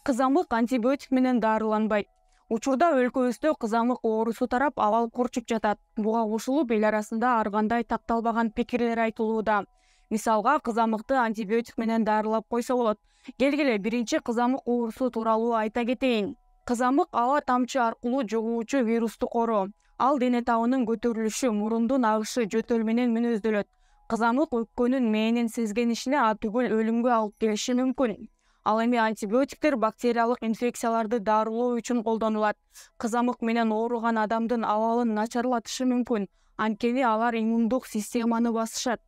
Кызамык антибиотик менен дарыланбайт. Учурда өлкөбүздө кызамык оорусу тарап абал курчуп жатат. Буга кошулуп эл арасында ар кандай такталбаган пикирлер айтылууда. Мисалга, кызамыкты антибиотик менен дарылап койсо болот. Келгиле биринчи кызамык оорусу тууралуу айта кетейин. Кызамык аба тамчы аркылуу жугуучу вирустук оору. Ал дене табынын көтөрүлүшү, мурундун агышы, жөтөл менен мүнөздөлөт. Кызамык өпкөнүн мээнин сезгенишине түгүл өлүмгө алып келиши мүмкүн. Ал эми антибиотиктер бактериялык инфекцияларды дарылоо үчүн колдонулат. Кызамык менен ооруган адамдын абалын начарлатышы мүмкүн, анткени алар иммундук системаны басышат.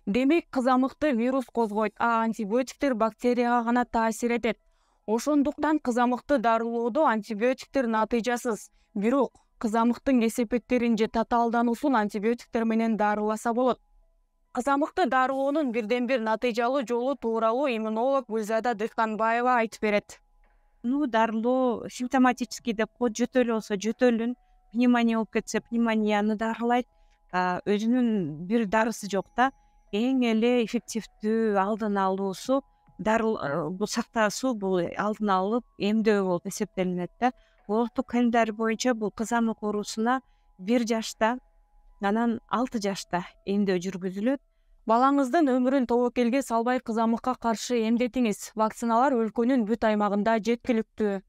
Демек, кызамыкты вирус козгойт, а антибиотиктер бактерияга гана таасир этет. Ошондуктан кызамыкты дарылоодо антибиотиктер натыйжасыз. Бирок, кызамыктын кесепеттерин же татаалдануусун антибиотиктер менен дарыласа болот. Кызамыкты дарылоонун бирден бир натыйжалуу жолу тууралуу иммунолог Гүлзада Дыхканбаева айтып берет. Дарылоо симптоматический деп коет, жөтөл болсо жөтөлүн, пневмония болуп кетсе пневмонияны дарылайт. Өзүнүн бир дарысы жок да. Эң эле эффективдүү алдын алуусу бул сактасуу, бул алдын алып эмдөө болуп эсептелинет да. Улуттук календарь боюнча бул кызамык оорусуна 1 жашта, анан 6 жашта эмдөө жүргүзүлөт. Балаңыздын өмүрүн тобокелге салбай кызамыкка каршы эмдетиңиз. Вакциналар өлкөнүн бүт аймагында жеткиликтүү.